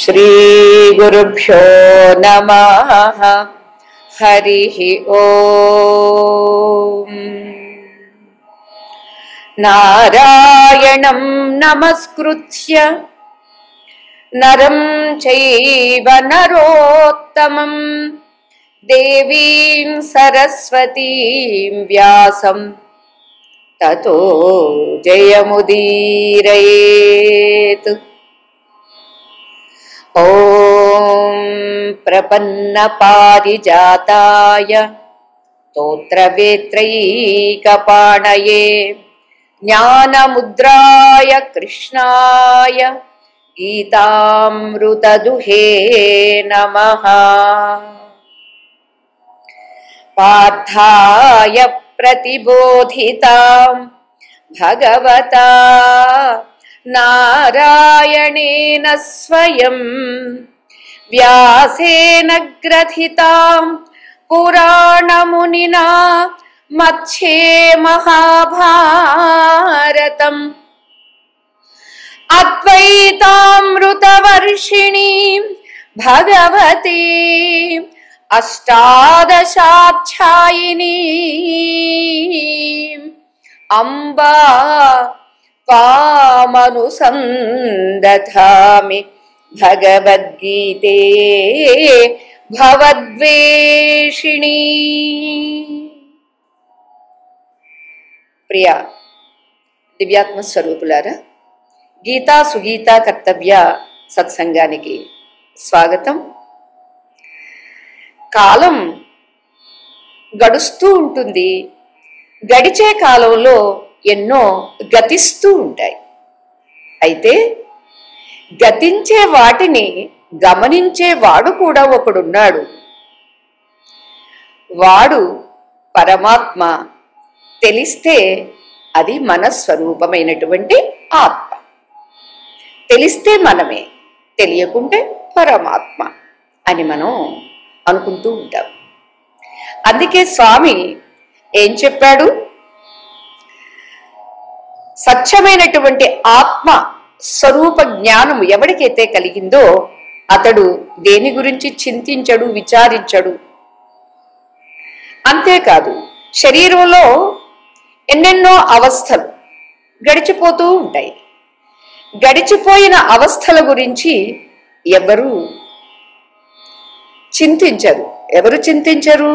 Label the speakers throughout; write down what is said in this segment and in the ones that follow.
Speaker 1: శ్రీ గురుభ్యో నమః. హరిః ఓం. నారాయణం నమస్కృత్య నరం చైవ నరోత్తమం దేవీం సరస్వతీం వ్యాసం తతో జయముదీరయేత్. ఓం ప్రపన్న పారిజాతాయ స్తోత్రవేత్రైకపాణయే జ్ఞానముద్రాయ కృష్ణాయ గీతామృతదుహే నమః. పార్థాయ ప్రతిబోధితాం భగవతా నారాయణేన స్వయం వ్యాసేన గ్రథితాం పురాణమునినా మధ్యే మహాభారతం అద్వైతామృతవర్షిణీం భగవతి అష్టాదశాధ్యాయినీం అంబా త్వామనుసందధామి భగవద్గీతే భవద్వేషిణీ. ప్రియ దివ్యాత్మ స్వరూపులారా, గీతా సుగీత కర్తవ్య సత్సంగానికి స్వాగతం. కాలం గడుస్తూ ఉంటుంది. గడిచే కాలంలో ఎన్నో గతిస్తూ ఉంటాయి. అయితే గతించే వాటిని గమనించేవాడు కూడా ఒకడున్నాడు. వాడు పరమాత్మ. తెలిస్తే అది మన స్వరూపమైనటువంటి ఆత్మ. తెలిస్తే మనమే, తెలియకుంటే పరమాత్మ అని మనం అనుకుంటూ ఉంటాం. అందుకే స్వామి ఏం చెప్పాడు? సత్యమైనటువంటి ఆత్మ స్వరూప జ్ఞానం ఎవరికైతే కలిగిందో అతడు దేని గురించి చింతించడు, విచారించడు. అంతేకాదు, శరీరంలో ఎన్నెన్నో అవస్థలు గడిచిపోతూ ఉంటాయి. గడిచిపోయిన అవస్థల గురించి ఎవరు చింతించరు. ఎవరు చింతించరు?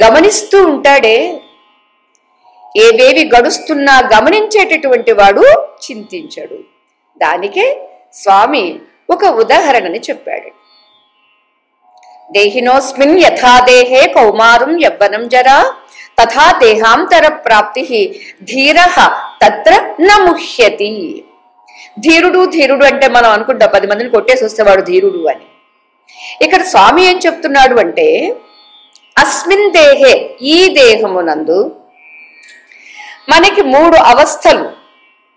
Speaker 1: గమనిస్తూ ఉంటాడే. ఏవేవి గడుస్తున్నా గమనించేటటువంటి వాడు చింతించడు. దానికే స్వామి ఒక ఉదాహరణని చెప్పాడు. దేహినోస్మిన్ యథా దేహే కౌమారం యవ్వనం జరా తథా దేహాంతర ప్రాప్తి ధీరః తత్ర న ముహ్యతి. ధీరుడు ధీరుడు అంటే మనం అనుకుంటాం 10 మందిని కొట్టేసి వస్తేవాడు ధీరుడు అని. ఇక్కడ స్వామి ఏం చెప్తున్నాడు అంటే, అస్మిన్ దేహే, ఈ దేహమునందు మనకి 3 అవస్థలు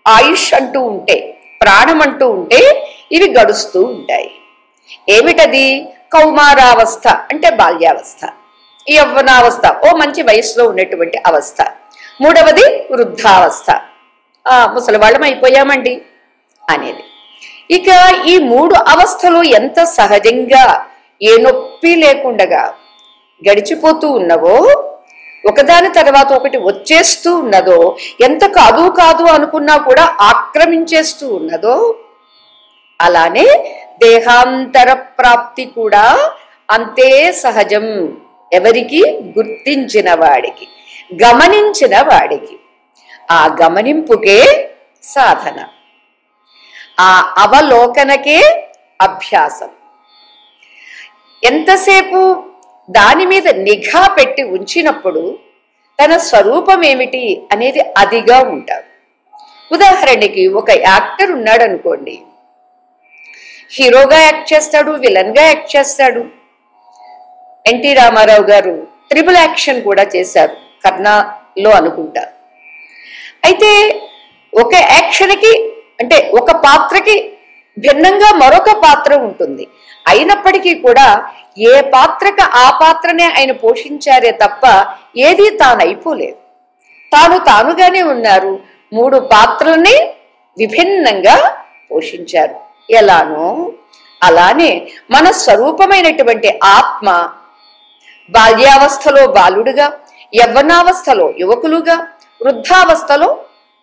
Speaker 1: ఆయుష్ అంటూ ఉంటే, ప్రాణం అంటూ ఉంటే ఇవి గడుస్తూ ఉంటాయి. ఏమిటది? కౌమారావస్థ అంటే బాల్యావస్థ, యవ్వనావస్థ ఓ మంచి వయసులో ఉన్నటువంటి అవస్థ, 3వది వృద్ధావస్థ, ముసలివాళ్ళం అయిపోయామండి అనేది. ఇక ఈ 3 అవస్థలు ఎంత సహజంగా ఏ నొప్పి లేకుండగా గడిచిపోతూ ఉన్నవో, ఒకదాని తర్వాత ఒకటి వచ్చేస్తూ ఉన్నదో, ఎంత కాదు కాదు అనుకున్నా కూడా ఆక్రమించేస్తూ ఉన్నదో, అలానే దేహాంతర ప్రాప్తి కూడా అంతే సహజం. ఎవరికి? గుర్తించిన వాడికి, గమనించిన వాడికి. ఆ గమనింపుకే సాధన, ఆ అవలోకనకే అభ్యాసం. ఎంతసేపు దాని మీద నిఘా పెట్టి ఉంచినప్పుడు తన స్వరూపం ఏమిటి అనేది అదిగా ఉంటారు. ఉదాహరణకి ఒక యాక్టర్ ఉన్నాడు అనుకోండి, హీరోగా యాక్ట్ చేస్తాడు, విలన్ గా యాక్ట్ చేస్తాడు. ఎన్టీ రామారావు గారు ట్రిపుల్ యాక్షన్ కూడా చేశారు కర్ణలో అనుకుంటా. అయితే ఒక యాక్షన్కి అంటే ఒక పాత్రకి భిన్నంగా మరొక పాత్ర ఉంటుంది. అయినప్పటికీ కూడా ఏ పాత్రకు ఆ పాత్రనే ఆయన పోషించారే తప్ప ఏది తాను అయిపోలేదు. తానుగానే ఉన్నారు. 3 పాత్రలని విభిన్నంగా పోషించారు. ఎలానో అలానే మన స్వరూపమైనటువంటి ఆత్మ బాల్యావస్థలో బాలుడుగా, యవ్వనావస్థలో యువకులుగా, వృద్ధావస్థలో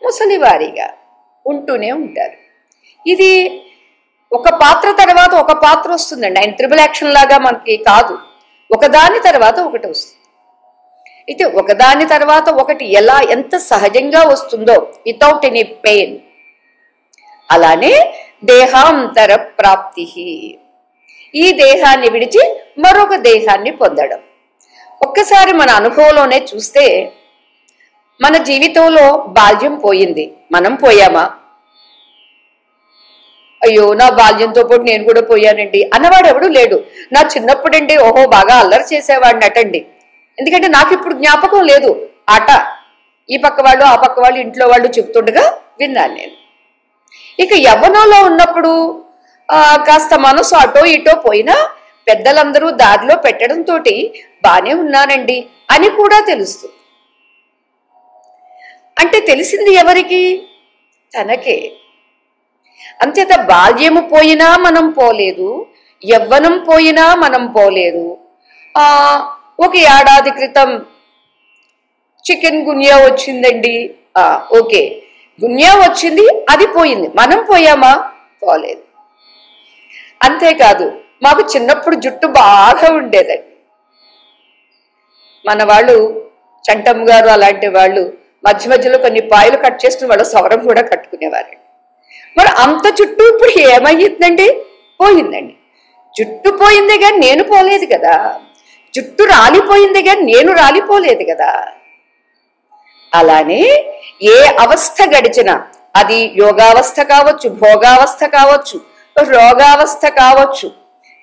Speaker 1: ముసలివారిగా ఉంటూనే ఉంటారు. ఇది ఒక పాత్ర తర్వాత ఒక పాత్ర వస్తుందండి. ఆయన ట్రిపుల్ యాక్షన్ లాగా మనకి కాదు, ఒకదాని తర్వాత ఒకటి వస్తుంది. అయితే ఒకదాని తర్వాత ఒకటి ఎలా ఎంత సహజంగా వస్తుందో వితౌట్ ఎనీ పెయిన్, అలానే దేహాంతర ప్రాప్తి, ఈ దేహాన్ని విడిచి మరొక దేహాన్ని పొందడం. ఒక్కసారి మన అనుభవంలోనే చూస్తే మన జీవితంలో బాల్యం పోయింది, మనం పోయామా? అయ్యో నా బాల్యంతో పాటు నేను కూడా పోయానండి అన్నవాడు ఎవడు లేడు. నా చిన్నప్పుడండి ఓహో బాగా అల్లరి చేసేవాడిని అటండి, ఎందుకంటే నాకు ఇప్పుడు జ్ఞాపకం లేదు. ఆట ఈ పక్క వాళ్ళు ఆ పక్క వాళ్ళు ఇంట్లో వాళ్ళు చెప్తుండగా విన్నాను నేను. ఇక యవ్వనంలో ఉన్నప్పుడు కాస్త మనసు అటో ఇటో పోయినా పెద్దలందరూ దారిలో పెట్టడంతో బానే ఉన్నానండి అని కూడా తెలుస్తుంది. అంటే తెలిసింది ఎవరికి? తనకే. అంతేత బాల్యము పోయినా మనం పోలేదు, యవ్వనం పోయినా మనం పోలేదు. ఒక ఏడాది క్రితం చికెన్ గున్యా వచ్చిందండి, ఓకే గున్యా వచ్చింది, అది పోయింది, మనం పోయామా? పోలేదు. అంతేకాదు మాకు చిన్నప్పుడు జుట్టు బాగా ఉండేదండి. మన వాళ్ళు చంటమ్మ గారు అలాంటి వాళ్ళు మధ్య మధ్యలో కొన్ని పాయలు కట్ చేసుకుని వాళ్ళు సవరం కూడా కట్టుకునేవారండి. మరి అంత జుట్టు ఇప్పుడు ఏమయ్యిందండి? పోయిందండి. జుట్టు పోయిందే కానీ నేను పోలేదు కదా, జుట్టు రాలిపోయిందే కానీ నేను రాలిపోలేదు కదా. అలానే ఏ అవస్థ గడిచినా, అది యోగావస్థ కావచ్చు, భోగావస్థ కావచ్చు, రోగావస్థ కావచ్చు,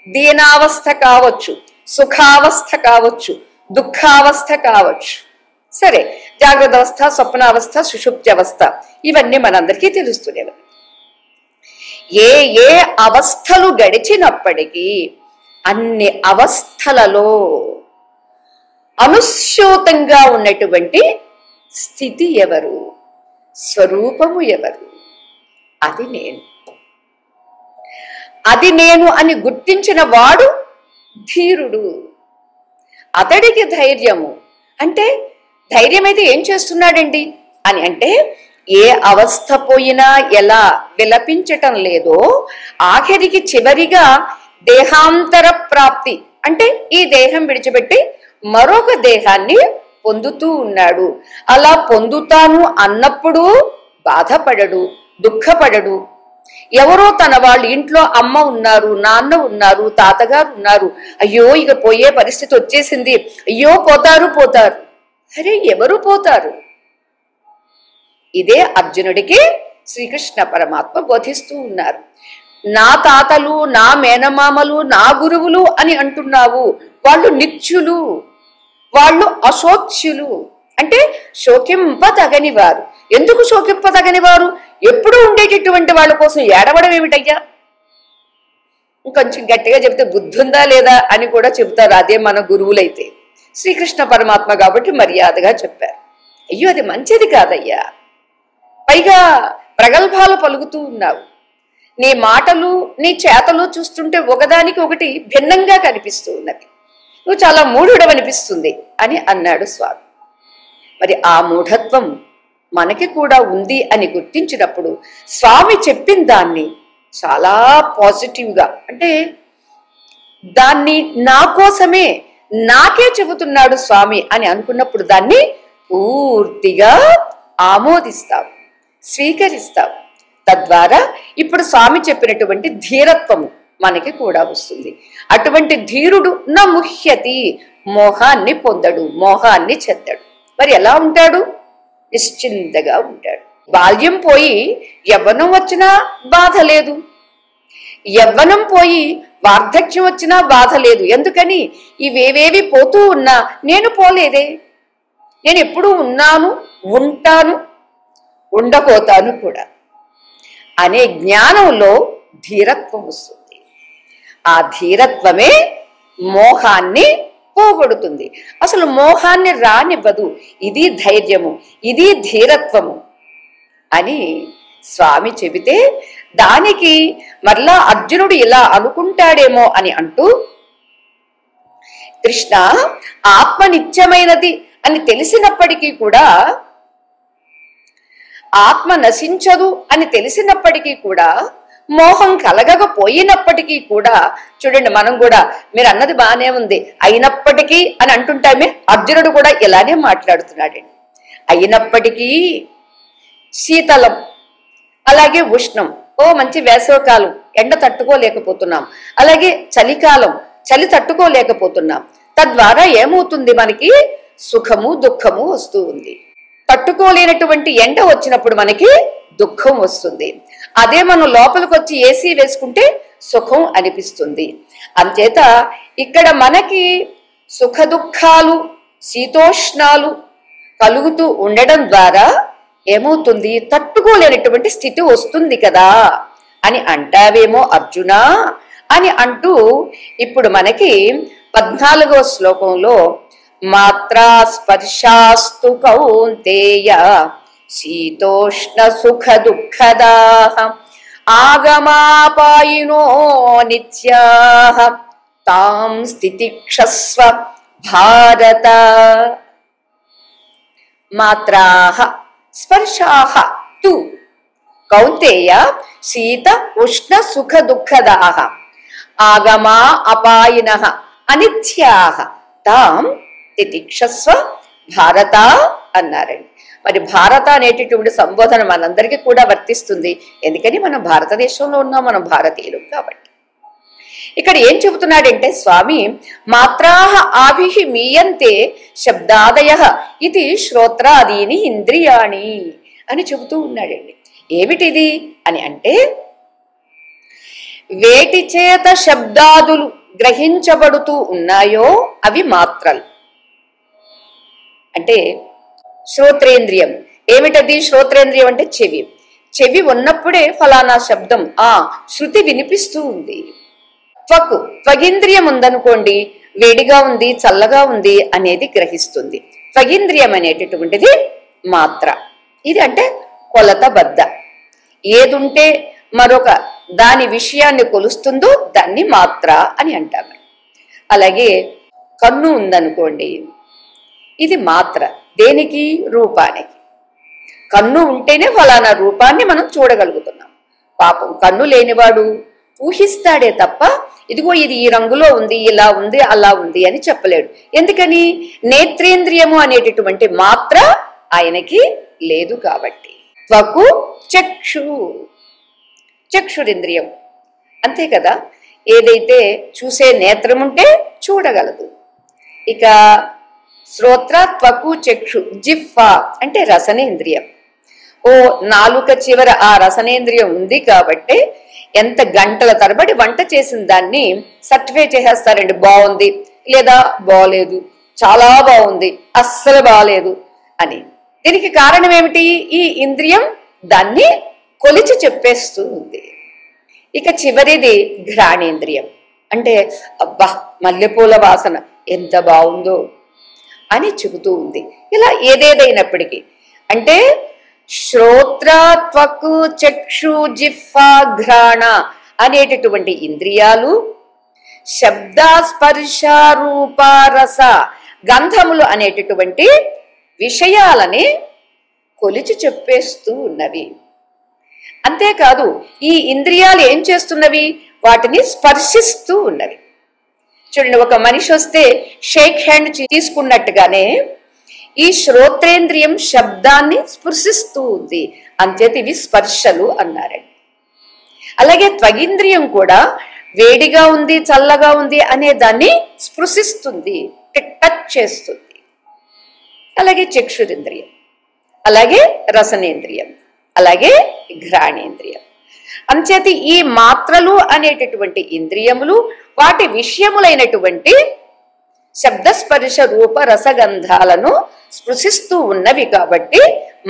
Speaker 1: దీనావస్థ కావచ్చు, సుఖావస్థ కావచ్చు, దుఃఖావస్థ కావచ్చు, సరే జాగ్రత్త అవస్థ, స్వప్నావస్థ, సుషుప్తి అవస్థ, ఇవన్నీ మనందరికీ తెలుస్తున్నాయి. ఏ ఏ అవస్థలు గడిచినప్పటికీ అన్ని అవస్థలలో అనుస్యూతంగా ఉన్నటువంటి స్థితి ఎవరు? స్వరూపము ఎవరు? అది నేను. అది నేను అని గుర్తించిన వాడు ధీరుడు. అతడికి ధైర్యము. అంటే ధైర్యం అయితే ఏం చేస్తున్నాడండి అని అంటే, ఏ అవస్థ పోయినా ఎలా విలపించటం లేదో ఆఖరికి చివరిగా దేహాంతర ప్రాప్తి అంటే ఈ దేహం విడిచిపెట్టి మరొక దేహాన్ని పొందుతూ ఉన్నాడు. అలా పొందుతాను అన్నప్పుడు బాధపడడు, దుఃఖపడడు. ఎవరో తన వాళ్ళ ఇంట్లో అమ్మ ఉన్నారు, నాన్న ఉన్నారు, తాతగారు ఉన్నారు, అయ్యో ఇక పోయే పరిస్థితి వచ్చేసింది, అయ్యో పోతారు. అరే ఎవరు పోతారు? ఇదే అర్జునుడికి శ్రీకృష్ణ పరమాత్మ బోధిస్తూ ఉన్నారు. నా తాతలు, నా మేనమామలు, నా గురువులు అని అంటున్నావు, వాళ్ళు నిత్యులు, వాళ్ళు అశోచ్యులు, అంటే శోకింపదగని వారు. ఎందుకు శోకింపదగని వారు? ఎప్పుడు ఉండేటటువంటి వాళ్ళ కోసం ఏడవడం ఏమిటయ్యా? ఇంకొంచెం గట్టిగా చెప్తే బుద్ధి ఉందా లేదా అని కూడా చెబుతారు. అదే మన గురువులైతే శ్రీకృష్ణ పరమాత్మ కాబట్టి మర్యాదగా చెప్పారు. అయ్యో అది మంచిది కాదయ్యా, పైగా ప్రగల్భాలు పలుకుతూ ఉన్నావు, నీ మాటలు నీ చేతలు చూస్తుంటే ఒకదానికి ఒకటి భిన్నంగా కనిపిస్తూ ఉన్నది, నువ్వు చాలా మూఢుడవనిపిస్తుంది అని అన్నాడు స్వామి. మరి ఆ మూఢత్వం మనకి కూడా ఉంది అని గుర్తించినప్పుడు స్వామి చెప్పిన దాన్ని చాలా పాజిటివ్గా, అంటే దాన్ని నా కోసమే నాకే చెబుతున్నాడు స్వామి అని అనుకున్నప్పుడు దాన్ని పూర్తిగా ఆమోదిస్తాం, స్వీకరిస్తాం. తద్వారా ఇప్పుడు స్వామి చెప్పినటువంటి ధీరత్వము మనకి కూడా వస్తుంది. అటువంటి ధీరుడు నా ముహ్యతి, మోహాన్ని పొందడు, మోహాన్ని చెందడు. మరి ఎలా ఉంటాడు? నిశ్చింతగా ఉంటాడు. బాల్యం పోయి యవ్వనం వచ్చినా బాధ లేదు, యవ్వనం పోయి వార్ధక్యం వచ్చినా బాధ లేదు. ఎందుకని? ఇవేవేవి పోతూ ఉన్నా నేను పోలేదే, నేను ఎప్పుడూ ఉన్నాను, ఉంటాను, ఉండబోతాను కూడా అనే జ్ఞానంలో ధీరత్వం వస్తుంది. ఆ ధీరత్వమే మోహాన్ని పోగొడుతుంది. అసలు మోహాన్ని రానివ్వదు. ఇది ధైర్యము, ఇది ధీరత్వము అని స్వామి చెబితే దానికి మరలా అర్జునుడు ఇలా అనుకుంటాడేమో అని అంటూ, కృష్ణ ఆత్మ నిత్యమైనది అని తెలిసినప్పటికీ కూడా, ఆత్మ నశించదు అని తెలిసినప్పటికీ కూడా, మోహం కలగకపోయినప్పటికీ కూడా, చూడండి మనం కూడా మీరు అన్నది బాగానే ఉంది, అయినప్పటికీ అని అంటుంటామే, అర్జునుడు కూడా ఇలానే మాట్లాడుతున్నాడండి. అయినప్పటికీ శీతలం, అలాగే ఉష్ణం, మంచి వేసవకాలం ఎండ తట్టుకోలేకపోతున్నాం, అలాగే చలికాలం చలి తట్టుకోలేకపోతున్నాం. తద్వారా ఏమవుతుంది, మనకి సుఖము దుఃఖము వస్తూ ఉంది. తట్టుకోలేనటువంటి ఎండ వచ్చినప్పుడు మనకి దుఃఖం వస్తుంది. అదే మనం లోపలికి వచ్చి ఏసీ వేసుకుంటే సుఖం అనిపిస్తుంది. అంచేత ఇక్కడ మనకి సుఖ దుఃఖాలు శీతోష్ణాలు కలుగుతూ ఉండడం ద్వారా ఏమవుతుంది, తట్టుకోలేనటువంటి స్థితి వస్తుంది కదా అని అంటావేమో అర్జున అని అంటూ ఇప్పుడు మనకి 14వ శ్లోకంలో మాత్రా స్పర్శాస్తు కౌంతేయ శీతోష్ణ సుఖ దుఃఖదాః ఆగమాపాయినో నిత్యాః తాం స్థితిక్షస్వ భారత. మాత్రాః స్పర్శాః తు కౌంతేయ శీత ఉష్ణ సుఖ దుఃఖదాః ఆగమా అపాయినః అనిత్యాః తాం తితిక్షస్వ భారత అన్నారండి. మరి భారత అనేటటువంటి సంబోధన మనందరికీ కూడా వర్తిస్తుంది. ఎందుకని మనం భారతదేశంలో ఉన్నాం, మనం భారతీయులు కాబట్టి. ఇక్కడ ఏం చెబుతున్నాడంటే స్వామి, మాత్రాః ఆభిః మీయంతే శబ్దాదయః ఇది శ్రోత్రాదీని ఇంద్రియాణి అని చెబుతూ ఉన్నాడండి. ఏమిటిది అని అంటే, వేటి చేత శబ్దాదులు గ్రహించబడుతూ ఉన్నాయో అవి మాత్రలు. అంటే శ్రోత్రేంద్రియం ఏమిటది? శ్రోత్రేంద్రియం అంటే చెవి. చెవి ఉన్నప్పుడే ఫలానా శబ్దం, శృతి వినిపిస్తూ ఉంది. త్వగింద్రియం ఉందనుకోండి, వేడిగా ఉంది చల్లగా ఉంది అనేది గ్రహిస్తుంది. త్వగింద్రియం అనేటటువంటిది మాత్ర. ఇది అంటే కొలత బద్ద, ఏదుంటే మరొక దాని విషయాన్ని కొలుస్తుందో దాన్ని మాత్ర అని అంటాము. అలాగే కన్ను ఉందనుకోండి, ఇది మాత్ర. దేనికి? రూపానికి. కన్ను ఉంటేనే ఫలానా రూపాన్ని మనం చూడగలుగుతున్నాం. పాపం కన్ను లేనివాడు ఊహిస్తాడే తప్ప ఇదిగో ఇది ఈ రంగులో ఉంది, ఇలా ఉంది, అలా ఉంది అని చెప్పలేడు. ఎందుకని? నేత్రేంద్రియము అనేటటువంటి మాత్ర ఆయనకి లేదు కాబట్టి. త్వకు చక్షు, చక్షురింద్రియం అంతే కదా, ఏదైతే చూసే నేత్రం ఉంటే చూడగలదు. ఇక శ్రోత్ర త్వకు చక్షు, జిహ్వ అంటే రసనేంద్రియం. నాలుక చివర ఆ రసనేంద్రియం ఉంది కాబట్టి ఎంత గంటల తరబడి వంట చేసిన దాన్ని సర్టిఫై చేసేస్తారండి, బాగుంది లేదా బాగలేదు, చాలా బాగుంది, అస్సలు బాగలేదు అని. దీనికి కారణం ఏమిటి? ఈ ఇంద్రియం దాన్ని కొలిచి చెప్పేస్తూ ఉంది. ఇక చివరిది ఘ్రాణేంద్రియం. అంటే అబ్బా మల్లెపూల వాసన ఎంత బాగుందో అని చెబుతూ ఉంది. ఇలా ఏదేదైనప్పటికీ అంటే శ్రోత్ర త్వకు చక్షు జిహ్వ ఘ్రాణ అనేటటువంటి ఇంద్రియాలు శబ్ద స్పర్శ రూప రస గంధములు అనేటటువంటి విషయాలని కొలిచి చెప్పేస్తూ ఉన్నవి. అంతేకాదు ఈ ఇంద్రియాలు ఏం చేస్తున్నవి? వాటిని స్పర్శిస్తూ ఉన్నవి. చూడండి, ఒక మనిషి వస్తే షేక్ హ్యాండ్ తీసుకున్నట్టుగానే ఈ శ్రోత్రేంద్రియం శబ్దాన్ని స్పృశిస్తూ ఉంది. అంచేత ఇవి స్పర్శలు అన్నారండి. అలాగే త్వగింద్రియం కూడా వేడిగా ఉంది చల్లగా ఉంది అనే దాన్ని స్పృశిస్తుంది, టచ్ చేస్తుంది. అలాగే చక్షురింద్రియం, అలాగే రసనేంద్రియం, అలాగే ఘ్రాణేంద్రియం. అంచేతి ఈ మాత్రలు అనేటటువంటి ఇంద్రియములు వాటి విషయములైనటువంటి శబ్దస్పర్శ రూప రసగంధాలను స్పృశిస్తూ ఉన్నవి కాబట్టి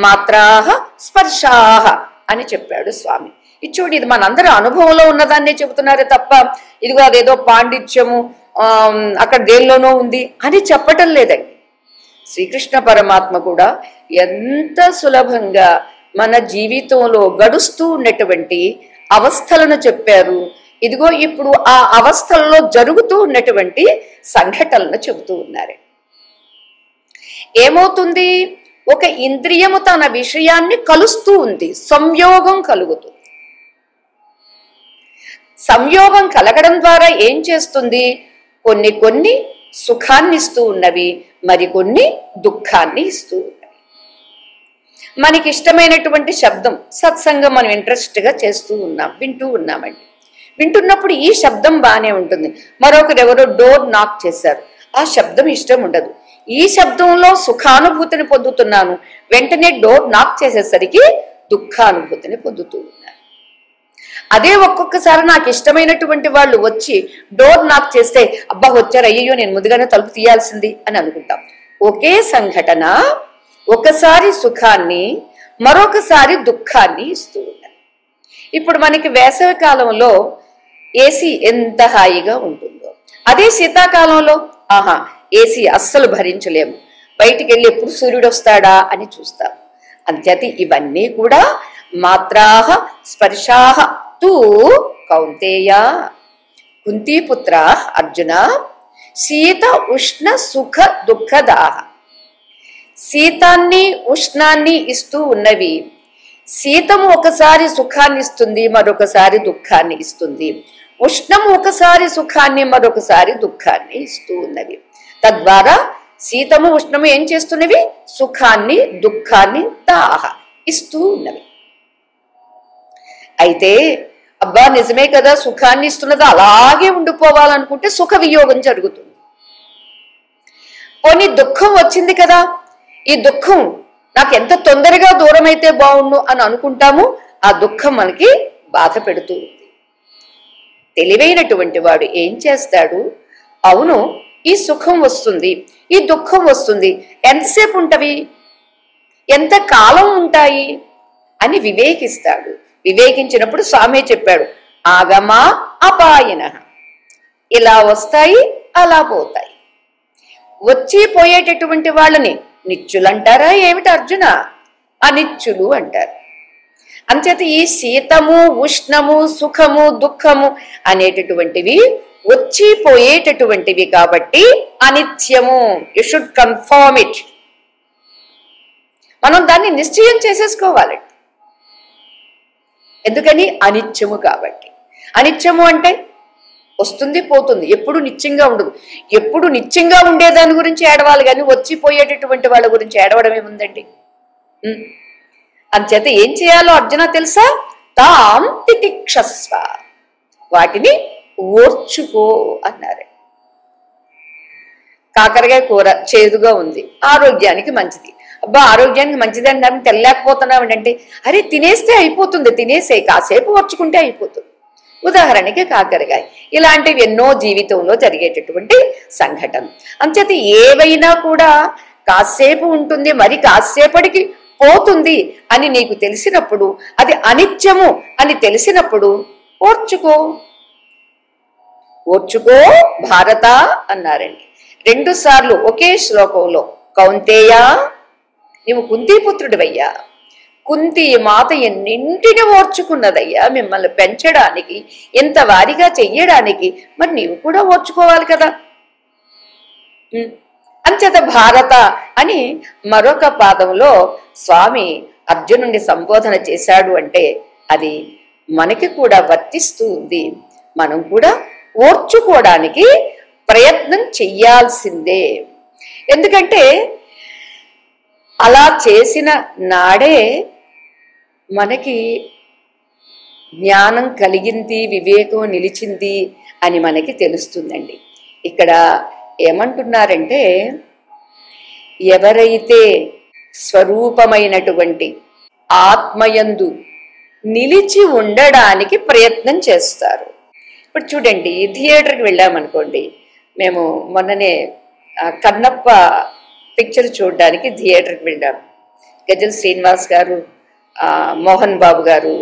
Speaker 1: మాత్రాహ స్పర్శాహ అని చెప్పాడు స్వామి. ఇది చూడండి, ఇది మనందరి అనుభవంలో ఉన్నదాన్నే చెబుతున్నారే తప్ప ఇదిగో అదేదో పాండిత్యము అక్కడ దేనిలోనో ఉంది అని చెప్పటం లేదండి. శ్రీకృష్ణ పరమాత్మ కూడా ఎంత సులభంగా మన జీవితంలో గడుస్తూ ఉన్నటువంటి అవస్థలను చెప్పారు. ఇదిగో ఇప్పుడు ఆ అవస్థల్లో జరుగుతూ ఉన్నటువంటి సంఘటనలను చెబుతూ ఉన్నారు. ఏమవుతుంది? ఒక ఇంద్రియము తన విషయాన్ని కలుస్తూ ఉంది, సంయోగం కలుగుతుంది. సంయోగం కలగడం ద్వారా ఏం చేస్తుంది? కొన్ని కొన్ని సుఖాన్ని ఇస్తూ ఉన్నవి, మరికొన్ని దుఃఖాన్ని ఇస్తూ ఉన్నవి. మనకి ఇష్టమైనటువంటి శబ్దం, సత్సంగం మనం ఇంట్రెస్ట్గా చేస్తూ ఉన్నాం, వింటూ ఉన్నామండి. వింటున్నప్పుడు ఈ శబ్దం బాగానే ఉంటుంది. మరొకరు ఎవరో డోర్ నాక్ చేశారు, ఆ శబ్దం ఇష్టం ఉండదు. ఈ శబ్దంలో సుఖానుభూతిని పొందుతున్నాను, వెంటనే డోర్ నాక్ చేసేసరికి దుఃఖానుభూతిని పొందుతూ ఉన్నాను. అదే ఒక్కొక్కసారి నాకు ఇష్టమైనటువంటి వాళ్ళు వచ్చి డోర్ నాక్ చేస్తే అబ్బా వచ్చారు, అయ్యో నేను ముందుగానే తలుపు తీయాల్సింది అని అనుకుంటాం. ఒకే సంఘటన ఒకసారి సుఖాన్ని మరొకసారి దుఃఖాన్ని ఇస్తూ ఉంటారు. ఇప్పుడు మనకి వేసవి కాలంలో ఏసీ ఎంత హాయిగా ఉంటుందో, అదే శీతాకాలంలో ఆహా ఏసీ అస్సలు భరించలేము, బయటికి వెళ్ళి ఎప్పుడు సూర్యుడు వస్తాడా అని చూస్తాం. అంచేత ఇవన్నీ కూడా మాత్రాహ స్పర్శాహ తూ కౌంతేయ కుంతీపుత్ర అర్జున శీత ఉష్ణ సుఖ దుఃఖదాహ. శీతాన్ని ఉష్ణాన్ని ఇస్తూ ఉన్నవి. శీతము ఒకసారి సుఖాన్ని ఇస్తుంది, మరొకసారి దుఃఖాన్ని ఇస్తుంది. ఉష్ణము ఒకసారి సుఖాన్ని మరొకసారి దుఃఖాన్ని ఇస్తూ ఉన్నవి. తద్వారా శీతము ఉష్ణము ఏం చేస్తున్నవి? సుఖాన్ని దుఃఖాన్ని దాహ ఇస్తూ ఉన్నవి. అయితే అబ్బా నిజమే కదా, సుఖాన్ని ఇస్తున్నది అలాగే ఉండిపోవాలనుకుంటే సుఖ వియోగం జరుగుతుంది. పోనీ దుఃఖం వచ్చింది కదా, ఈ దుఃఖం నాకు ఎంత తొందరగా దూరం అయితే బాగుండు అని అనుకుంటాము, ఆ దుఃఖం మనకి బాధ పెడుతూ ఉంది. తెలివైనటువంటి వాడు ఏం చేస్తాడు? అవును ఈ సుఖం వస్తుంది, ఈ దుఃఖం వస్తుంది, ఎంతసేపు ఉంటవి, ఎంత కాలం ఉంటాయి అని వివేకిస్తాడు. వివేకించినప్పుడు స్వామి చెప్పాడు ఆగమా అపాయన, ఇలా వస్తాయి అలా పోతాయి. వచ్చి పోయేటటువంటి వాళ్ళని నిత్యులంటారా ఏమిటి అర్జున? అనిత్యులు అంటారు. అంచేత ఈ శీతము ఉష్ణము సుఖము దుఃఖము అనేటటువంటివి వచ్చి పోయేటటువంటివి కాబట్టి అనిత్యము. You should confirm it. మనం దాన్ని నిశ్చయం చేసేసుకోవాలి. ఎందుకని? అనిత్యము కాబట్టి. అనిత్యము అంటే వస్తుంది పోతుంది, ఎప్పుడు నిత్యంగా ఉండదు. ఎప్పుడు నిత్యంగా ఉండేదాని గురించి ఏడవాలి కానీ వచ్చిపోయేటటువంటి వాళ్ళ గురించి ఏడవడం ఏముందండి? అంచేత ఏం చేయాలో అర్జున తెలుసా? తాం తితిక్షస్వ, వాటిని ఓర్చుకో అన్నారు. కాకరకాయ కూర చేదుగా ఉంది, ఆరోగ్యానికి మంచిది. అబ్బా ఆరోగ్యానికి మంచిది అని దాన్ని తెల్లలేకపోతున్నామండి అంటే, అరే తినేస్తే అయిపోతుంది, తినేసే కాసేపు ఓర్చుకుంటే అయిపోతుంది. ఉదాహరణకి కాకరకాయ. ఇలాంటివి ఎన్నో జీవితంలో జరిగేటటువంటి సంఘటన. అంచేత ఏవైనా కూడా కాసేపు ఉంటుంది, మరి కాసేపటికి పోతుంది అని నీకు తెలిసినప్పుడు, అది అనిత్యము అని తెలిసినప్పుడు ఓర్చుకో. ఓర్చుకో భారత అన్నారండి 2 సార్లు ఒకే శ్లోకంలో. కౌంతేయ నీవు కుంతీపుత్రుడివయ్యా, కుంతి మాత ఎన్నింటిని ఓర్చుకున్నదయ్యా మిమ్మల్ని పెంచడానికి, ఇంత వారిగా చెయ్యడానికి. మరి నీవు కూడా ఓర్చుకోవాలి కదా. అంచేత భారత అని మరొక పాదంలో స్వామి అర్జునుడిని సంబోధన చేశాడు అంటే అది మనకి కూడా వర్తిస్తూ ఉంది. మనం కూడా ఓర్చుకోవడానికి ప్రయత్నం చెయ్యాల్సిందే. ఎందుకంటే అలా చేసిన నాడే మనకి జ్ఞానం కలిగింది, వివేకం నిలిచింది అని మనకి తెలుస్తుందండి. ఇక్కడ ఏమంటున్నారంటే, ఎవరైతే స్వరూపమైనటువంటి ఆత్మయందు నిలిచి ఉండడానికి ప్రయత్నం చేస్తారు. ఇప్పుడు చూడండి, థియేటర్కి వెళ్ళామనుకోండి, మేము మొన్ననే కన్నప్ప పిక్చర్ చూడడానికి థియేటర్కి వెళ్ళాము. గజల్ శ్రీనివాస్ గారు, మోహన్ బాబు గారు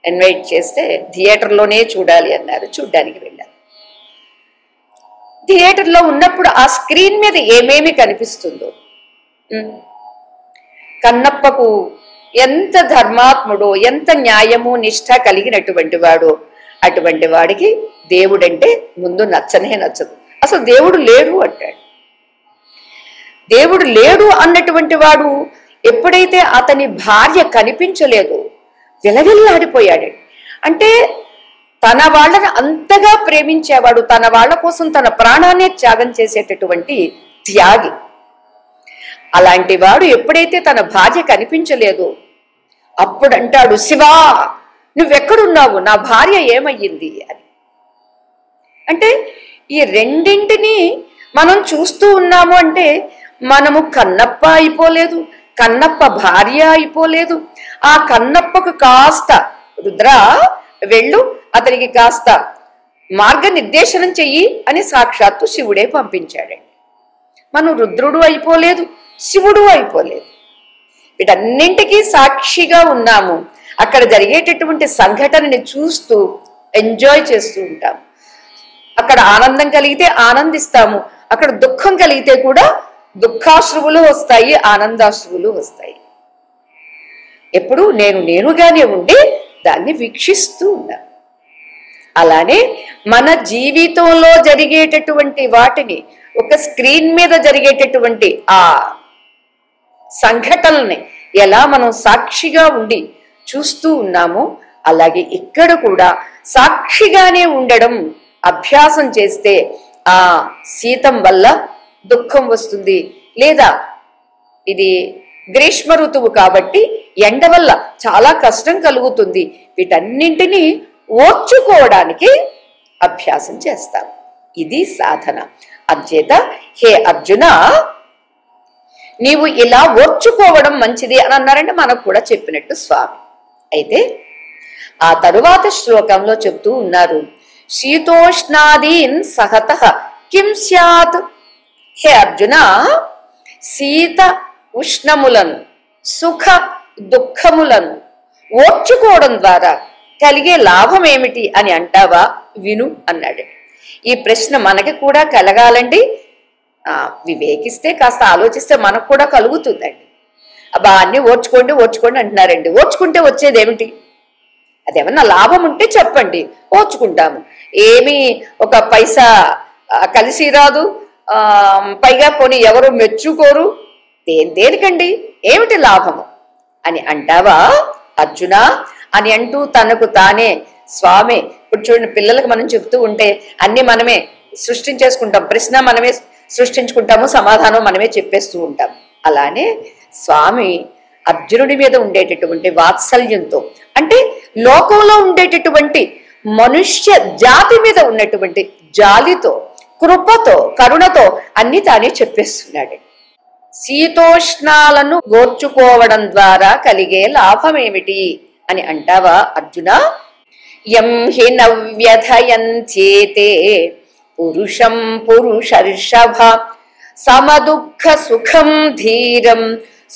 Speaker 1: ఇన్వైట్ చేస్తే థియేటర్లోనే చూడాలి అన్నారు. చూడ్డానికి వెళ్ళాం. థియేటర్లో ఉన్నప్పుడు ఆ స్క్రీన్ మీద ఏమేమి కనిపిస్తుందో, కన్నప్పకు ఎంత ధర్మాత్ముడో, ఎంత న్యాయము నిష్ఠ కలిగినటువంటి వాడో, అటువంటి వాడికి దేవుడంటే ముందు నచ్చనే నచ్చదు. అసలు దేవుడు లేడు అంటాడు. దేవుడు లేడు అన్నటువంటి వాడు ఎప్పుడైతే అతని భార్య కనిపించలేదు విలవిల్లాడిపోయాడు. అంటే తన వాళ్ళని అంతగా ప్రేమించేవాడు, తన వాళ్ళ కోసం తన ప్రాణాన్ని త్యాగం చేసేటటువంటి త్యాగి. అలాంటి వాడు ఎప్పుడైతే తన భార్య కనిపించలేదు అప్పుడు అంటాడు, శివా నువ్వెక్కడున్నావు, నా భార్య ఏమయ్యింది అని. అంటే ఈ రెండింటినీ మనం చూస్తూ ఉన్నాము. అంటే మనము కన్నప్ప అయిపోలేదు, కన్నప్ప భార్య అయిపోలేదు. ఆ కన్నప్పకు కాస్త రుద్ర వెళ్ళు, అతనికి కాస్త మార్గనిర్దేశనం చెయ్యి అని సాక్షాత్తు శివుడే పంపించాడండి. మనం రుద్రుడు అయిపోలేదు, శివుడు అయిపోలేదు. వీటన్నింటికీ సాక్షిగా ఉన్నాము. అక్కడ జరిగేటటువంటి సంఘటనని చూస్తూ ఎంజాయ్ చేస్తూ ఉంటాము. అక్కడ ఆనందం కలిగితే ఆనందిస్తాము, అక్కడ దుఃఖం కలిగితే కూడా దుఃఖాశ్రువులు వస్తాయి, ఆనందాశ్రువులు వస్తాయి. ఎప్పుడు నేనుగానే ఉండి దాన్ని వీక్షిస్తూ ఉన్నాను. అలానే మన జీవితంలో జరిగేటటువంటి వాటిని, ఒక స్క్రీన్ మీద జరిగేటటువంటి ఆ సంఘటనల్ని ఎలా మనం సాక్షిగా ఉండి చూస్తూ ఉన్నామో, అలాగే ఇక్కడ కూడా సాక్షిగానే ఉండడం అభ్యాసం చేస్తే ఆ శీతం వల్ల దుఃఖం వస్తుంది, లేదా ఇది గ్రీష్మ ఋతువు కాబట్టి ఎండ వల్ల చాలా కష్టం కలుగుతుంది. వీటన్నింటినీ ఓర్చుకోవడానికి అభ్యాసం చేస్తాం. ఇది సాధన. అంచేత హే అర్జున, నీవు ఇలా ఓర్చుకోవడం మంచిది అని అన్నారంటే మనకు కూడా చెప్పినట్టు స్వామి. అయితే ఆ తరువాత శ్లోకంలో చెప్తూ ఉన్నారు, శీతోష్ణాదీన్ సహతః కిం స్యాత్. హే అర్జున, శీత ఉష్ణములను, సుఖ దుఃఖములను ఓర్చుకోవడం ద్వారా కలిగే లాభం ఏమిటి అని అంటావా, విను అన్నాడు. ఈ ప్రశ్న మనకి కూడా కలగాలండి. వివేకిస్తే, కాస్త ఆలోచిస్తే మనకు కూడా కలుగుతుందండి. అబ్బా అన్ని ఓర్చుకోండి ఓర్చుకోండి అంటున్నారండి. ఓర్చుకుంటే వచ్చేది ఏమిటి? అదేమన్నా లాభం ఉంటే చెప్పండి, ఓర్చుకుంటాము. ఏమీ ఒక పైసా కలిసి రాదు, పైగా పోనీ ఎవరు మెచ్చుకోరు, దేనికండి, ఏమిటి లాభము అని అంటావా అర్జున అని అంటూ తనకు తానే స్వామి. ఇప్పుడు చూడండి, పిల్లలకు మనం చెప్తూ ఉంటే అన్ని మనమే సృష్టించేసుకుంటాం, ప్రశ్న మనమే సృష్టించుకుంటాము, సమాధానం మనమే చెప్పేస్తూ ఉంటాం. అలానే స్వామి అర్జునుడి మీద ఉండేటటువంటి వాత్సల్యంతో, అంటే లోకంలో ఉండేటటువంటి మనుష్య జాతి మీద ఉన్నటువంటి జాలితో, కృపతో, కరుణతో అన్ని తానే చెప్పేస్తున్నాడు. శీతోష్ణాలను గోర్చుకోవడం ద్వారా కలిగే లాభం ఏమిటి అని అంటావా అర్జున? యం హి నవ్యథయంత్యేతే పురుషం పురుషర్షభ సమదుఃఖ సుఖం ధీరం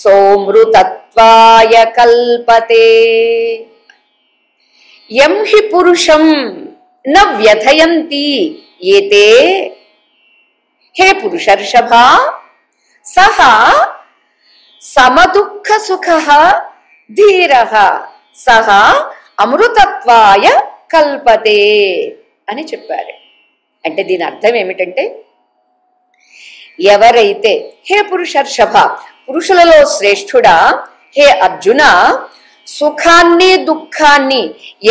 Speaker 1: సోమృతత్వాయ కల్పతే. యం హి పురుషం న వ్యథయంతి ఏతే. హే పురుషర్షభ, సహ సమదుఃఖ సుఖ ధీరః సహ అమృతత్వాయ కల్పతే అని చెప్పారు. అంటే దీని అర్థం ఏమిటంటే, ఎవరైతే, హే పురుషర్షభ, పురుషులలో శ్రేష్ఠుడా, హే అర్జున, సుఖాన్ని దుఃఖాన్ని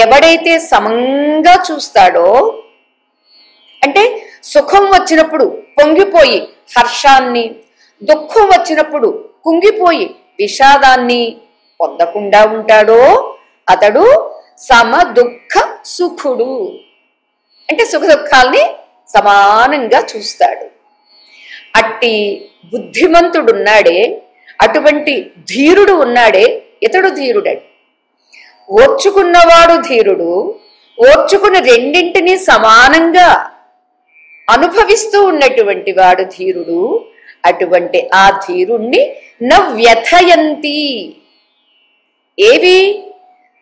Speaker 1: ఎవడైతే సమంగా చూస్తాడో, అంటే సుఖం వచ్చినప్పుడు పొంగిపోయి హర్షాన్ని, దుఃఖం వచ్చినప్పుడు కుంగిపోయి విషాదాన్ని పొందకుండా ఉంటాడో అతడు సమ దుఃఖ సుఖుడు. అంటే సుఖ దుఃఖాల్ని సమానంగా చూస్తాడు. అట్టి బుద్ధిమంతుడున్నాడే, అటువంటి ధీరుడు ఉన్నాడే ఇతడు ధీరుడని. ఓర్చుకున్నవాడు ధీరుడు, ఓర్చుకుని రెండింటినీ సమానంగా అనుభవిస్తూ ఉన్నటువంటి వాడు ధీరుడు. అటువంటి ఆ ధీరుణ్ణి నవ్యథయంతి, ఏవి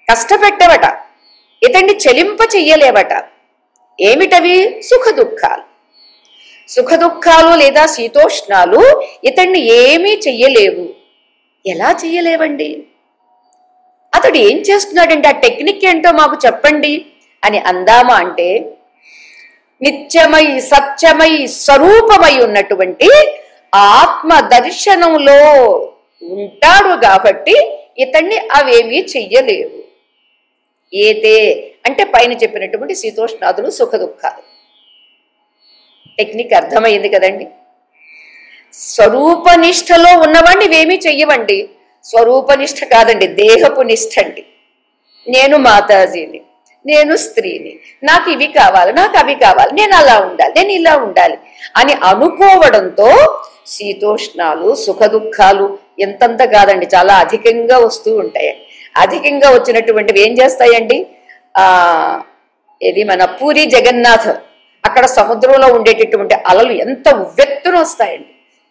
Speaker 1: కష్టపెట్టవట, ఇతన్ని చెలింప చెయ్యలేవట. ఏమిటవి? సుఖ దుఃఖాలు. సుఖ దుఃఖాలు లేదా శీతోష్ణాలు ఇతన్ని ఏమీ చెయ్యలేవు. ఎలా చెయ్యలేవండి? అతడు ఏం చేస్తున్నాడంటే ఆ టెక్నిక్ ఏంటో మాకు చెప్పండి అని అందామా అంటే, నిత్యమై సత్యమై స్వరూపమై ఉన్నటువంటి ఆత్మ దర్శనంలో ఉంటాడు కాబట్టి ఇతన్ని అవేమీ చెయ్యలేవు. ఏతే అంటే పైన చెప్పినటువంటి శీతోష్ణాదులు సుఖ దుఃఖాలు. టెక్నిక్ అర్థమైంది కదండి. స్వరూపనిష్టలో ఉన్నవాడిని ఇవేమీ చెయ్యవండి. స్వరూపనిష్ట కాదండి, దేహపు నిష్ఠ అండి. నేను మాతాజీని, నేను స్త్రీని, నాకు ఇవి కావాలి, నాకు అవి కావాలి, నేను అలా ఉండాలి, నేను ఇలా ఉండాలి అని అనుకోవడంతో శీతోష్ణాలు సుఖ దుఃఖాలు ఎంతంత కాదండి, చాలా అధికంగా వస్తూ ఉంటాయి. అధికంగా వచ్చినటువంటివి ఏం చేస్తాయండి? ఇది మన పూరి జగన్నాథ్, అక్కడ సముద్రంలో ఉండేటటువంటి అలలు ఎంత ఉవ్వెత్తున వస్తాయండి,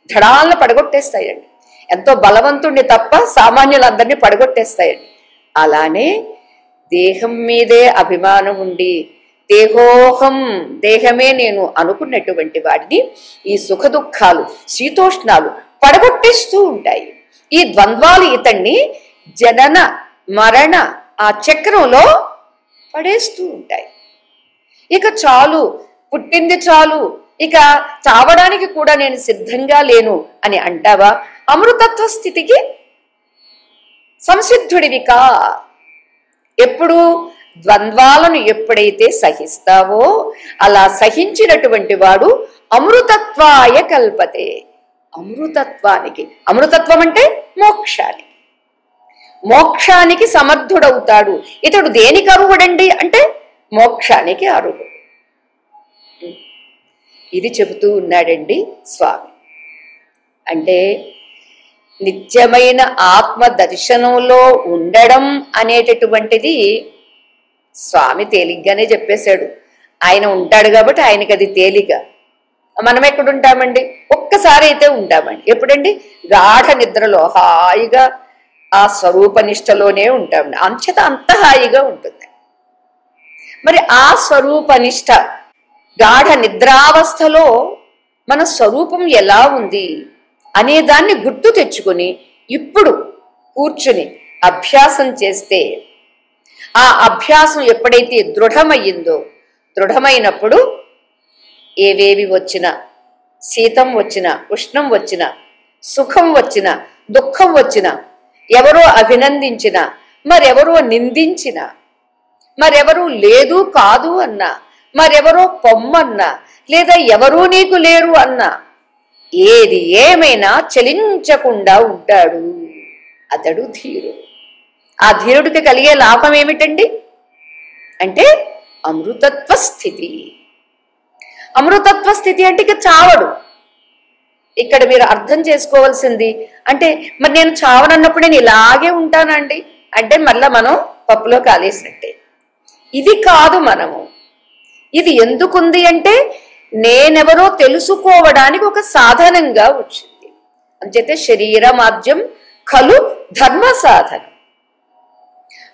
Speaker 1: ధడాలను పడగొట్టేస్తాయండి. ఎంతో బలవంతుణ్ణి తప్ప సామాన్యులందరినీ పడగొట్టేస్తాయండి. అలానే దేహం మీదే అభిమానం ఉండి దేహోహం, దేహమే నేను అనుకున్నటువంటి వాడిని ఈ సుఖ దుఃఖాలు శీతోష్ణాలు పడగొట్టేస్తూ ఉంటాయి. ఈ ద్వంద్వాలు ఇతన్ని జనన మరణ ఆ చక్రంలో పడేస్తూ ఉంటాయి. ఇక చాలు, పుట్టింది చాలు, ఇక చావడానికి కూడా నేను సిద్ధంగా లేను అని అంటావా? అమృతత్వ స్థితికి సంసిద్ధుడివికా. ఎప్పుడు ద్వంద్వాలను ఎప్పుడైతే సహిస్తావో అలా సహించినటువంటి వాడు అమృతత్వాయ కల్పతే. అమృతత్వానికి, అమృతత్వం అంటే మోక్షానికి, మోక్షానికి సమర్థుడవుతాడు. ఇతడు దేనికి అర్హుడండి అంటే మోక్షానికి అర్హుడు. ఇది చెబుతూ ఉన్నాడండి స్వామి. అంటే నిత్యమైన ఆత్మ దర్శనంలో ఉండడం అనేటటువంటిది స్వామి తేలిగ్గానే చెప్పేశాడు. ఆయన ఉంటాడు కాబట్టి ఆయనకి అది తేలిక. మనం ఎక్కడుంటామండి? ఒక్కసారి అయితే ఉంటామండి. ఎప్పుడండి? గాఢ నిద్రలో హాయిగా ఆ స్వరూపనిష్టలోనే ఉంటామండి. అంచేత అంత హాయిగా ఉంటుంది. మరి ఆ స్వరూపనిష్ట గాఢ నిద్రావస్థలో మన స్వరూపం ఎలా ఉంది అనే దాన్ని గుర్తు తెచ్చుకొని ఇప్పుడు కూర్చుని అభ్యాసం చేస్తే, ఆ అభ్యాసం ఎప్పుడైతే దృఢమయ్యిందో, దృఢమైనప్పుడు ఏవేవి వచ్చినా, శీతం వచ్చినా, ఉష్ణం వచ్చినా, సుఖం వచ్చినా, దుఃఖం వచ్చినా, ఎవరో అభినందించినా, మరెవరో నిందించినా, మరెవరూ లేదు కాదు అన్నా, మరెవరో పొమ్మన్నా, లేదా ఎవరూ నీకు లేరు అన్నా, ఏది ఏమైనా చలించకుండా ఉంటాడు. అతడు ధీరుడు. ఆ ధీరుడికి కలిగే లాభం ఏమిటండి అంటే అమృతత్వ స్థితి. అమృతత్వ స్థితి అంటే ఇక చావడు. ఇక్కడ మీరు అర్థం చేసుకోవాల్సింది అంటే, మరి నేను చావనన్నప్పుడు నేను ఇలాగే ఉంటానండి అంటే మళ్ళా మనం పప్పులో కాలేసినట్టే. ఇది కాదు మనము. ఇది ఎందుకుంది అంటే నేనెవరో తెలుసుకోవడానికి ఒక సాధనంగా వచ్చింది. అంచేతే శరీరమాద్యం ఖలు ధర్మ సాధనం.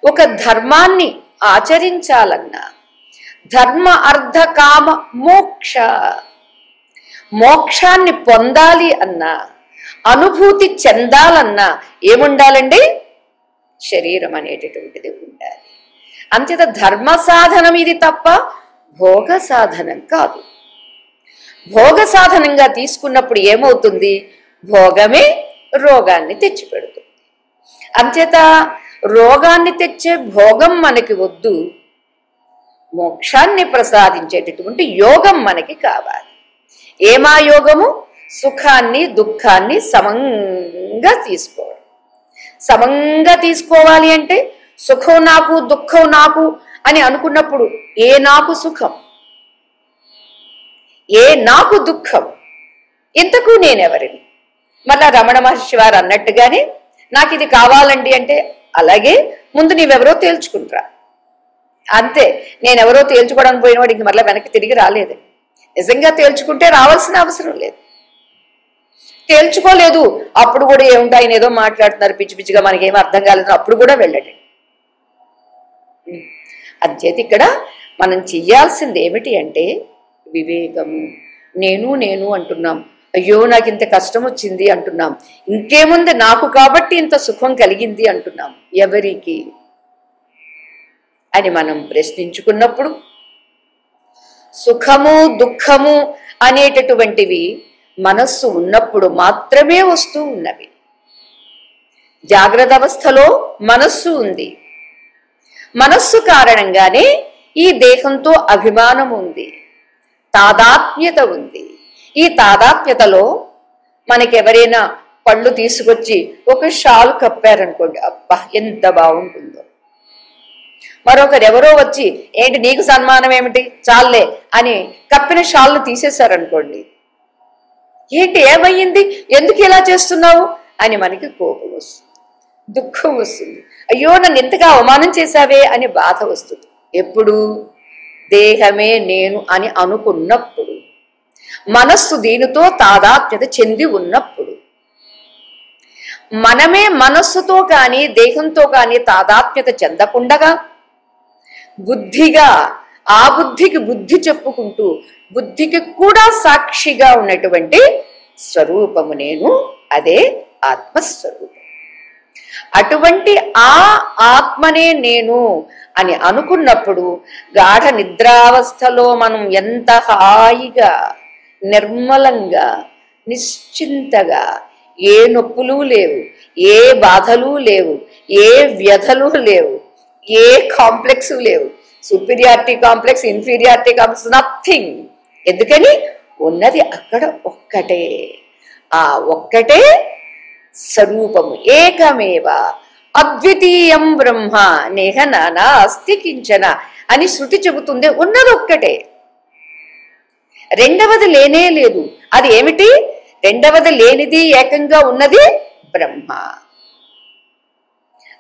Speaker 1: ఒక ధర్మాన్ని ఆచరించాలన్నా, ధర్మ అర్థ కామ మోక్ష, మోక్షాన్ని పొందాలి అన్నా, అనుభూతి చెందాలన్నా ఏముండాలండి? శరీరం అనేటటువంటిది ఉండాలి. అంచేత ధర్మ సాధనం ఇది తప్ప భోగ సాధనం కాదు. భోగ సాధనంగా తీసుకున్నప్పుడు ఏమవుతుంది? భోగమే రోగాన్ని తెచ్చిపెడుతుంది. అంచేత రోగాన్ని తెచ్చే భోగం మనకి వద్దు, మోక్షాన్ని ప్రసాదించేటటువంటి యోగం మనకి కావాలి. ఏమా యోగము? సుఖాన్ని దుఃఖాన్ని సమంగా తీసుకోవడం. సమంగా తీసుకోవాలి అంటే సుఖం నాకు దుఃఖం నాకు అని అనుకున్నప్పుడు ఏ నాకు సుఖం, ఏ నాకు దుఃఖం, ఇంతకు నేనెవరిని? మళ్ళా రమణ మహర్షి వారు అన్నట్టుగానే నాకు ఇది కావాలండి అంటే అలాగే ముందు నీవెవరో తేల్చుకుంటరా. అంతే. నేనెవరో తేల్చుకోవడానికి పోయినవాడు ఇంక మరలా వెనక్కి తిరిగి రాలేదు. నిజంగా తేల్చుకుంటే రావాల్సిన అవసరం లేదు. తేల్చుకోలేదు అప్పుడు కూడా ఏముంటే ఆయన ఏదో మాట్లాడుతున్నారు పిచ్చి పిచ్చిగా, మనకేం అర్థం కాలేదు, అప్పుడు కూడా వెళ్ళండి. అంచేత ఇక్కడ మనం చెయ్యాల్సింది ఏమిటి అంటే వివేకము. నేను అంటున్నాం, అయ్యో నాకు ఇంత కష్టం వచ్చింది అంటున్నాం, ఇంకేముంది నాకు కాబట్టి ఇంత సుఖం కలిగింది అంటున్నాం. ఎవరికి అని మనం ప్రశ్నించుకున్నప్పుడు సుఖము దుఃఖము అనేటటువంటివి మనస్సు ఉన్నప్పుడు మాత్రమే వస్తూ ఉన్నవి. జాగ్రత్త అవస్థలో మనస్సు ఉంది. మనస్సు కారణంగానే ఈ దేహంతో అభిమానం ఉంది, తాదాత్మ్యత ఉంది. ఈ తాదాత్మ్యతలో మనకెవరైనా పళ్ళు తీసుకొచ్చి ఒక షాల్ కప్పారనుకోండి, అబ్బా ఎంత బాగుంటుందో. మరొకరెవరో వచ్చి ఏంటి నీకు సన్మానం ఏమిటి చాలే అని కప్పిన షాల్ను తీసేశారనుకోండి, ఏంటి ఏమయ్యింది, ఎందుకు ఇలా చేస్తున్నావు అని మనకి కోపం వస్తుంది, దుఃఖం వస్తుంది. అయ్యో నన్ను ఎంతగా అవమానం చేశావే అని బాధ వస్తుంది. ఎప్పుడు దేహమే నేను అని అనుకున్నప్పుడు, మనస్సు దీనితో తాదాత్మ్యత చెంది ఉన్నప్పుడు. మనమే మనస్సుతో కానీ దేహంతో కానీ తాదాత్మ్యత చెందకుండగా బుద్ధిగా ఆ బుద్ధికి బుద్ధి చెప్పుకుంటూ బుద్ధికి కూడా సాక్షిగా ఉన్నటువంటి స్వరూపము నేను, అదే ఆత్మస్వరూపం. అటువంటి ఆ ఆత్మనే నేను అని అనుకున్నప్పుడు గాఢ నిద్రావస్థలో మనం ఎంత హాయిగా నిర్మలంగా నిశ్చింతగా, ఏ నొప్పులు లేవు, ఏ బాధలు లేవు, ఏ వ్యధలు లేవు, ఏ కాంప్లెక్స్ లేవు, superiority complex, inferiority complex, nothing. ఎందుకని ఉన్నది అక్కడ ఒక్కటే. ఆ ఒక్కటే స్వరూపము. ఏకమేవ అద్వితీయం బ్రహ్మ నేహ నానా అస్తి కించన అని శృతి చెబుతుంది. ఉన్నది ఒక్కటే, రెండవది లేనే లేదు. అది ఏమిటి? రెండవది లేనిది, ఏకంగా ఉన్నది బ్రహ్మ.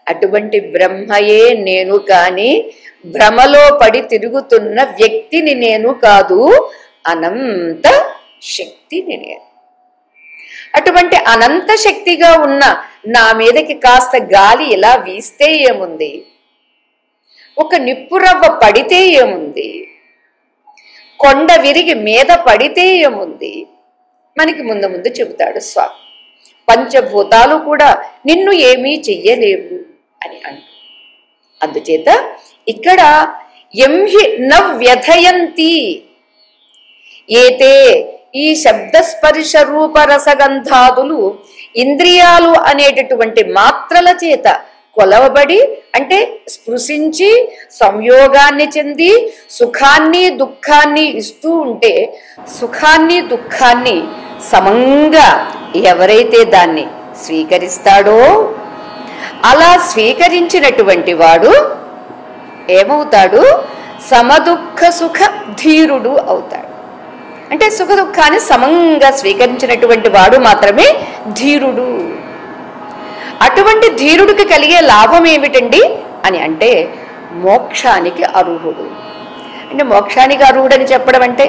Speaker 1: అటువంటి బ్రహ్మయే నేను కాని భ్రమలో పడి తిరుగుతున్న వ్యక్తిని నేను కాదు, అనంత శక్తిని నేను. అటువంటి అనంత శక్తిగా ఉన్న నా మీదకి కాస్త గాలి ఇలా వీస్తే ఏముంది, ఒక నిప్పురవ్వ పడితే ఏముంది, కొండ విరిగి మీద పడితే ఏముంది, మనకి ముందు ముందు చెబుతాడు స్వామి. పంచభూతాలు కూడా నిన్ను ఏమీ చెయ్యలేవు అని అంటు. అందుచేత ఇక్కడ ఎంహి నవ్యథయంతి ఏతే, ఈ శబ్దస్పర్శ రూపరసగంధాదులు ఇంద్రియాలు అనేటటువంటి మాత్రల చేత కొలవబడి, అంటే స్పృశించి సంయోగాన్ని చెంది సుఖాన్ని దుఃఖాన్ని ఇస్తూ ఉంటే, సుఖాన్ని దుఃఖాన్ని సమంగా ఎవరైతే దాన్ని స్వీకరిస్తాడో, అలా స్వీకరించినటువంటి వాడు ఏమవుతాడు? సమదుఃఖ సుఖ ధీరుడు అవుతాడు. అంటే సుఖ దుఃఖాన్ని సమంగా స్వీకరించినటువంటి వాడు మాత్రమే ధీరుడు. అటువంటి ధీరుడికి కలిగే లాభం ఏమిటండి అని అంటే మోక్షానికి అర్హుడు. అంటే మోక్షానికి అర్హుడని చెప్పడం అంటే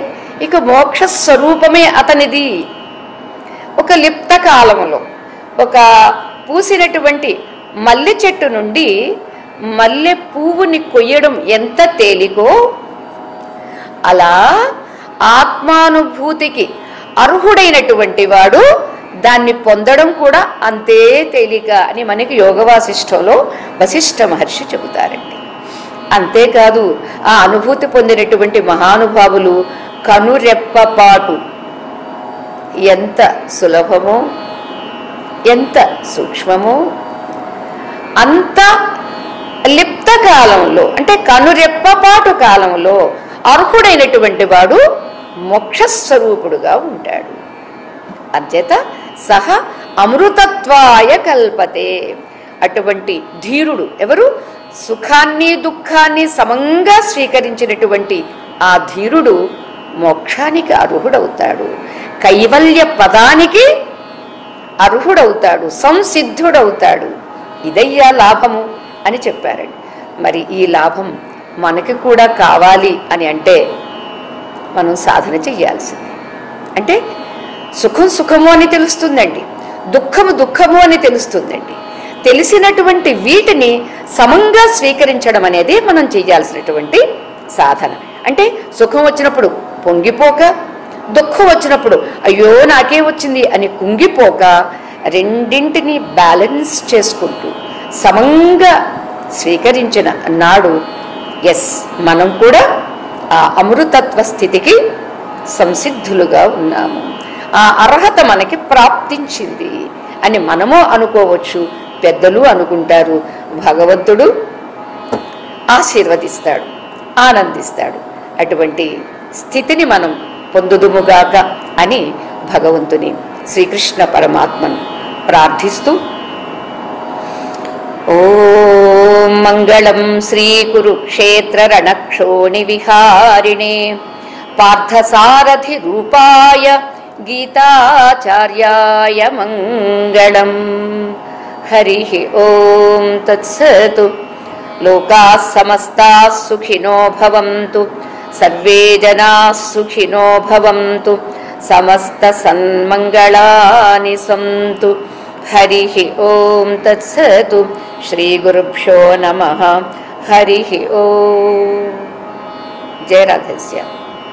Speaker 1: ఇక మోక్ష స్వరూపమే అతనిది. ఒక లిప్త కాలంలో ఒక పూసినటువంటి మల్లె చెట్టు నుండి మల్లె పువ్వుని కొయ్యడం ఎంత తేలికో, అలా ఆత్మానుభూతికి అర్హుడైనటువంటి వాడు దాన్ని పొందడం కూడా అంతే తేలిక అని మనకి యోగ వాసిష్ఠంలో వశిష్ఠ మహర్షి చెబుతారండి. అంతేకాదు ఆ అనుభూతి పొందినటువంటి మహానుభావులు కనురెప్పపాటు ఎంత సులభమో, ఎంత సూక్ష్మమో, అంత లిప్త కాలంలో అంటే కనురెప్పపాటు కాలంలో అర్హుడైనటువంటి వాడు మోక్షస్వరూపుడుగా ఉంటాడు. అంచేత సహ అమృతత్వాయ కల్పతే. అటువంటి ధీరుడు ఎవరు? సుఖాన్ని దుఃఖాన్ని సమంగా స్వీకరించినటువంటి ఆ ధీరుడు మోక్షానికి అర్హుడవుతాడు, కైవల్య పదానికి అర్హుడవుతాడు, సంసిద్ధుడవుతాడు. ఇదయ్యా లాభము. అని చెప్పారండి. మరి ఈ లాభం మనకి కూడా కావాలి అని అంటే మనం సాధన చెయ్యాల్సింది. అంటే సుఖం సుఖము అని తెలుస్తుందండి, దుఃఖము దుఃఖము అని తెలుస్తుందండి. తెలిసినటువంటి వీటిని సమంగా స్వీకరించడం అనేది మనం చేయాల్సినటువంటి సాధన. అంటే సుఖం వచ్చినప్పుడు పొంగిపోక, దుఃఖం వచ్చినప్పుడు అయ్యో నాకే వచ్చింది అని కుంగిపోక, రెండింటిని బ్యాలెన్స్ చేసుకుంటూ సమంగా స్వీకరించిన నాడు మనం కూడా ఆ అమృతత్వ స్థితికి సంసిద్ధులుగా ఉన్నాము, ఆ అర్హత మనకి ప్రాప్తించింది అని మనము అనుకోవచ్చు, పెద్దలు అనుకుంటారు, భగవంతుడు ఆశీర్వదిస్తాడు, ఆనందిస్తాడు. అటువంటి స్థితిని మనం పొందుదుముగాక అని భగవంతుని శ్రీకృష్ణ పరమాత్మను ప్రార్థిస్తూ ఓం మంగళం శ్రీ కురుక్షేత్ర రణక్షోణి విహారిణే పార్థసారథి రూపాయ గీతాచార్యాయ మంగళం. హరి ఓం తత్సతు. లోకాః సమస్తాః సుఖినో భవంతు, సర్వే జనాః సుఖినో భవంతు, సమస్త సన్మంగళాని సంతు. హరి ఓం తత్సతు. శ్రీ గురుభ్యో నమః. హరి ఓం. జయ రాధేశ్యామ్.